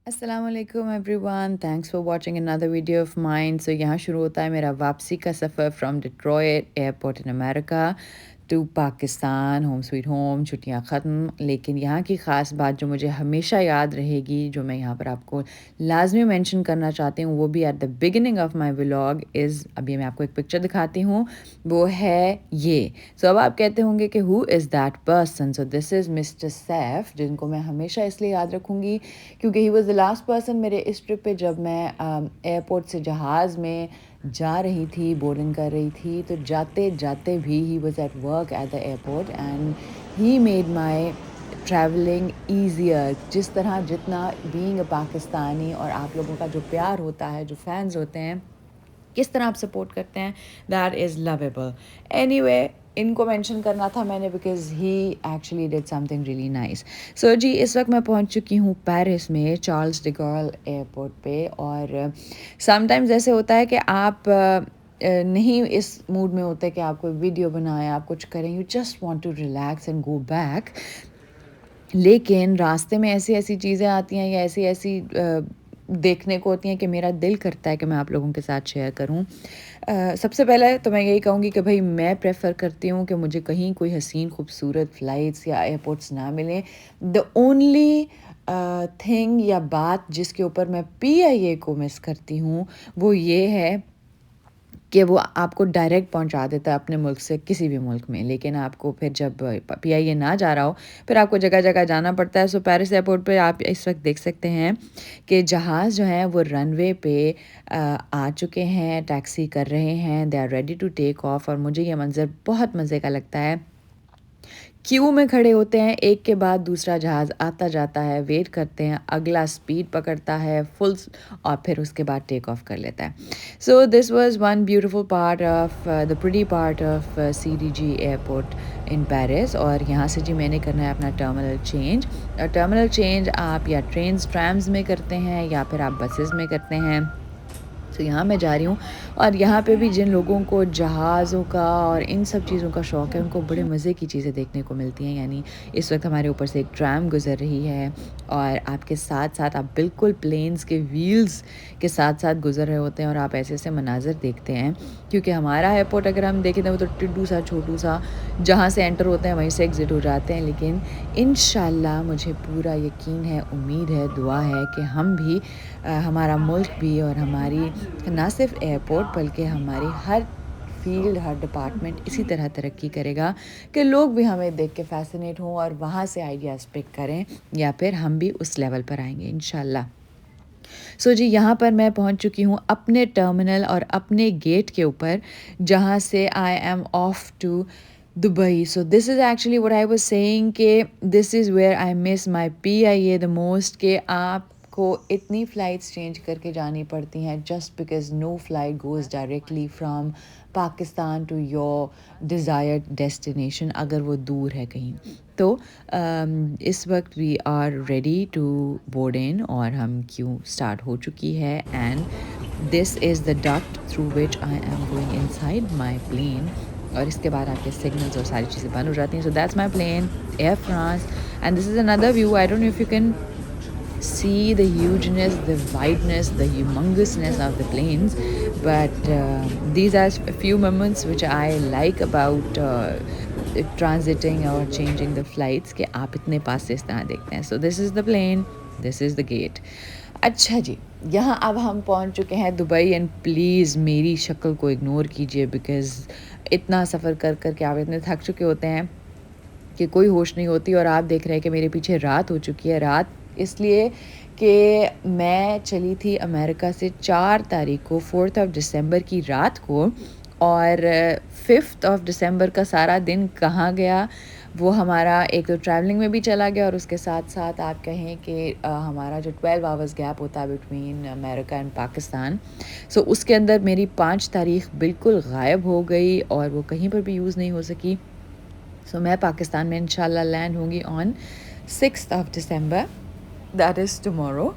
अस्सलाम वालेकुम everyone, thanks for watching another video of mine. So यहाँ शुरू होता है मेरा वापसी का सफ़र from Detroit airport in America to Pakistan, home sweet home. छुट्टियाँ ख़त्म, लेकिन यहाँ की ख़ास बात जो मुझे हमेशा याद रहेगी, जो मैं यहाँ पर आपको लाजमी मेंशन करना चाहती हूँ, वो भी at the beginning of my vlog is, अभी मैं आपको एक पिक्चर दिखाती हूँ, वो है ये। सो अब आप कहते होंगे कि who is that person. So this is mister Saif, जिनको मैं हमेशा इसलिए याद रखूँगी क्योंकि he was the last person मेरे इस ट्रिप पे, जब मैं एयरपोर्ट से जहाज़ में जा रही थी, बोर्डिंग कर रही थी, तो जाते जाते भी he was at work at the airport and he made my travelling easier. जिस तरह, जितना बीइंग अ पाकिस्तानी और आप लोगों का जो प्यार होता है, जो फैंस होते हैं, किस तरह आप सपोर्ट करते हैं, दैट इज़ लवेबल। एनीवे, इनको मेंशन करना था मैंने because he actually did something really nice. So जी, इस वक्त मैं पहुंच चुकी हूँ पेरिस में, चार्ल्स डी गॉल एयरपोर्ट पे। और समटाइम्स ऐसे होता है कि आप नहीं इस मूड में होते कि आप कोई वीडियो बनाएं, आप कुछ करें, you just want to relax and go back. लेकिन रास्ते में ऐसी ऐसी चीज़ें आती हैं या ऐसी ऐसी देखने को होती हैं कि मेरा दिल करता है कि मैं आप लोगों के साथ शेयर करूं। सबसे पहले तो मैं यही कहूँगी कि भाई, मैं प्रेफर करती हूँ कि मुझे कहीं कोई हसीन खूबसूरत फ़्लाइट्स या एयरपोर्ट्स ना मिलें। द ओनली थिंग या बात जिसके ऊपर मैं पीआईए को मिस करती हूँ, वो ये है कि वो आपको डायरेक्ट पहुंचा देता है अपने मुल्क से किसी भी मुल्क में, लेकिन आपको फिर जब पीआईए ना जा रहा हो, फिर आपको जगह जगह जाना पड़ता है। सो पेरिस एयरपोर्ट पे आप इस वक्त देख सकते हैं कि जहाज़ जो हैं वो रनवे पे आ चुके हैं, टैक्सी कर रहे हैं, they are ready to take off. और मुझे ये मंज़र बहुत मज़े का लगता है। क्यू में खड़े होते हैं, एक के बाद दूसरा जहाज़ आता जाता है, वेट करते हैं, अगला स्पीड पकड़ता है फुल, और फिर उसके बाद टेक ऑफ कर लेता है। So this was one beautiful part of the pretty part of CDG airport in Paris. और यहाँ से जी मैंने करना है अपना टर्मिनल चेंज। टर्मिनल चेंज आप या ट्राम्स में करते हैं या फिर आप बसेस में करते हैं। तो यहाँ मैं जा रही हूँ, और यहाँ पे भी जिन लोगों को जहाज़ों का और इन सब चीज़ों का शौक़ है, उनको बड़े मज़े की चीज़ें देखने को मिलती हैं। यानी इस वक्त हमारे ऊपर से एक ट्रैम गुज़र रही है, और आपके साथ साथ आप बिल्कुल प्लेन्स के व्हील्स के साथ साथ गुज़र रहे होते हैं, और आप ऐसे ऐसे मनाज़र देखते हैं। क्योंकि हमारा एयरपोर्ट अगर हम देखें तो वो तो टिड्डू सा छोटू सा, जहाँ से एंटर होते हैं वहीं से एग्ज़िट हो जाते हैं। लेकिन इंशाल्लाह मुझे पूरा यकीन है, उम्मीद है, दुआ है कि हम भी हमारा मुल्क भी और हमारी ना सिर्फ एयरपोर्ट बल्कि हमारी हर फील्ड, हर डिपार्टमेंट इसी तरह तरक्की करेगा कि लोग भी हमें देख के फ़ैसिनेट हों और वहाँ से आइडियाज़ पिक करें, या फिर हम भी उस लेवल पर आएंगे इंशाल्लाह। सो जी, यहाँ पर मैं पहुँच चुकी हूँ अपने टर्मिनल और अपने गेट के ऊपर, जहाँ से I am off to Dubai. So this is actually what I was saying कि this is where I miss my PIA the most, कि आपको इतनी फ़्लाइट्स चेंज करके जानी पड़ती हैं just because no flight goes directly from Pakistan to your desired destination, अगर वो दूर है कहीं। तो इस वक्त we are ready to board in, और हम क्यू स्टार्ट हो चुकी है, and this is the duct through which I am going inside my plane. और इसके बाद आपके सिग्नल्स और सारी चीज़ें बंद हो जाती हैं। So that's my plane, Air France, and this is another view. I don't know if you can see the hugeness, the wideness, the humongousness of the planes, but these are a few moments which I like about transiting or changing the flights, कि आप इतने पास से इस तरह देखते हैं। So this is the plane, this is the gate. अच्छा जी, यहाँ अब हम पहुँच चुके हैं दुबई, एंड प्लीज़ मेरी शक्ल को इग्नोर कीजिए बिकॉज़ इतना सफ़र कर कर के आप इतने थक चुके होते हैं कि कोई होश नहीं होती। और आप देख रहे हैं कि मेरे पीछे रात हो चुकी है। रात इसलिए कि मैं चली थी अमेरिका से 4 तारीख को, 4th ऑफ दिसंबर की रात को, और 5th ऑफ दिसंबर का सारा दिन कहाँ गया, वो हमारा एक तो ट्रैवलिंग में भी चला गया, और उसके साथ साथ आप कहें कि हमारा जो 12 आवर्स गैप होता है बिटवीन अमेरिका एंड पाकिस्तान, सो उसके अंदर मेरी 5 तारीख बिल्कुल गायब हो गई, और वो कहीं पर भी यूज़ नहीं हो सकी। सो मैं पाकिस्तान में इंशाल्लाह लैंड होंगी on 6th of December, that is tomorrow.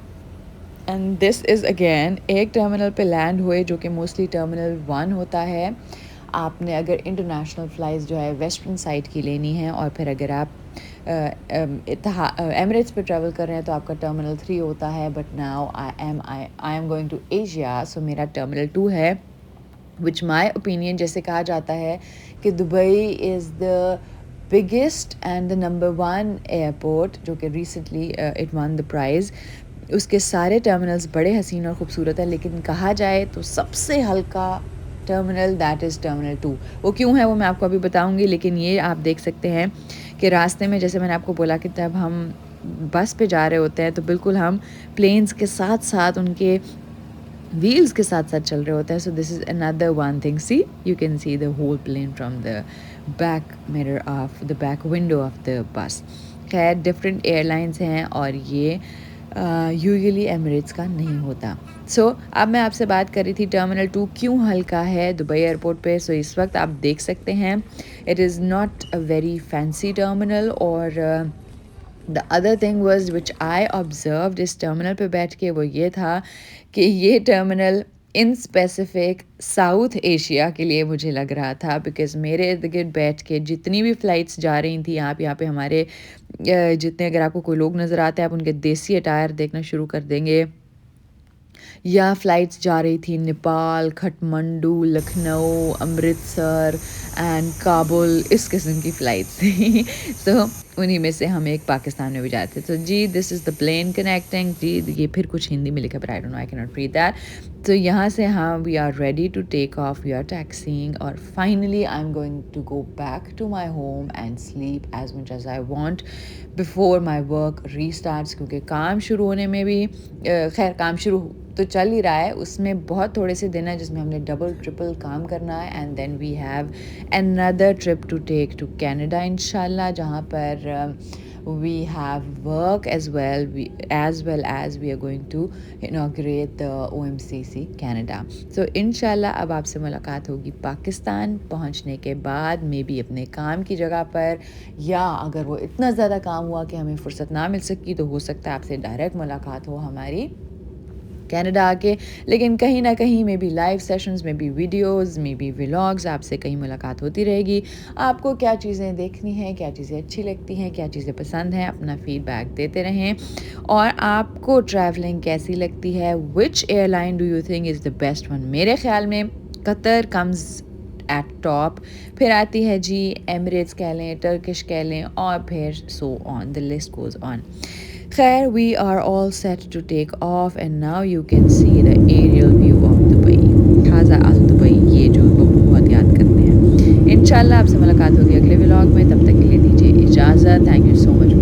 And this is again एक टर्मिनल पे लैंड हुए जो कि मोस्टली टर्मिनल 1 होता है। आपने अगर इंटरनेशनल फ़्लाइट्स जो है वेस्टर्न साइड की लेनी है, और फिर अगर आप ایمریٹس پہ ٹریول کر رہے ہیں تو آپ کا ٹرمنل 3 ہوتا ہے، but now I am going to Asia, so میرا ٹرمنل 2 ہے، وچ مائی اوپینین جیسے کہا جاتا ہے کہ Dubai is the biggest and the number 1 airport, جو کہ recently it won the prize. اس کے سارے ٹرمینلز بڑے حسین اور خوبصورت ہیں، لیکن کہا جائے تو سب سے ہلکا ٹرمینل دیٹ از ٹرمینل 2. وہ کیوں ہے وہ میں آپ کو ابھی بتاؤں گی، لیکن یہ آپ دیکھ سکتے ہیں کہ راستے میں جیسے میں نے آپ کو بولا کہ جب ہم بس پہ جا رہے ہوتے ہیں تو بالکل ہم پلینس کے ساتھ ساتھ ان کے ویلز کے ساتھ ساتھ چل رہے ہوتے ہیں. So this is another one thing, see you can see the whole plane from the back mirror of the back window of the bus. خیر ڈفرینٹ ایئر لائنس ہیں اور یہ یوزلی ایمریٹس کا نہیں ہوتا. سو اب میں آپ سے بات کر رہی تھی ٹرمینل 2 کیوں ہلکا ہے دبئی ایئرپورٹ پہ. سو اس وقت آپ دیکھ سکتے ہیں it is not a very fancy terminal. اور the other thing was which I observed اس ٹرمینل پہ بیٹھ کے وہ یہ تھا کہ یہ terminal in specific South Asia کے لیے مجھے لگ رہا تھا، بیکاز میرے ارد گرد بیٹھ کے جتنی بھی فلائٹس جا رہی تھیں، آپ یہاں پہ ہمارے جتنے اگر آپ کو کوئی لوگ نظر آتے ہیں آپ ان کے دیسی اٹائر دیکھنا شروع کر دیں گے، یا فلائٹس جا رہی تھی نیپال، کھٹمنڈو، لکھنؤ، امرتسر اینڈ کابل، اس قسم کی فلائٹس تھیں. سو انہی میں سے ہم ایک پاکستان میں بھی جاتے تھے. تو جی دس از دا پلین کنیکٹنگ، جی یہ پھر کچھ ہندی میں لکھا پر آئی ڈونٹ نو آئی کی ناٹ ریڈ دیٹ. تو یہاں سے ہاں we are ready to take off, we are taxiing, اور finally I am going to go back to my home and sleep as much as I want before my work restarts. کیونکہ کام شروع ہونے میں بھی خیر کام شروع تو چل ہی رہا ہے، اس میں بہت تھوڑے سے دن ہیں جس میں ہم نے ڈبل ٹرپل کام کرنا ہے. And then we have another trip to take to Canada انشاءاللہ، جہاں پر we have work as well as we are going to inaugurate the OMCC Canada. So انشاءاللہ اب آپ سے ملاقات ہوگی پاکستان پہنچنے کے بعد، مے بی اپنے کام کی جگہ پر، یا اگر وہ اتنا زیادہ کام ہوا کہ ہمیں فرصت نہ مل سکی تو ہو سکتا ہے آپ سے ڈائریکٹ ملاقات ہو ہماری کینیڈا آ کے. لیکن کہیں نہ کہیں میں بھی لائیو سیشنز میں بھی ویڈیوز میں بھی ولاگز آپ سے کہیں ملاقات ہوتی رہے گی. آپ کو کیا چیزیں دیکھنی ہیں، کیا چیزیں اچھی لگتی ہیں، کیا چیزیں پسند ہیں، اپنا فیڈ بیک دیتے رہیں. اور آپ کو ٹریولنگ کیسی لگتی ہے، which airline do you think is the best one? میرے خیال میں قطر کمز ایٹ ٹاپ، پھر آتی ہے جی ایمریٹس کہہ لیں، ٹرکش کہہ لیں، اور پھر سو آن دا لسٹ گوز آن. خیر we are all set to take off and now you can see the aerial view of Dubai. Haza al Dubai، یہ جو بہت یاد کرتے ہیں. انشاءاللہ آپ سے ملاقات ہوگی اگلے ولاگ میں، تب تک کے لیے دیجیے اجازت. Thank you so much.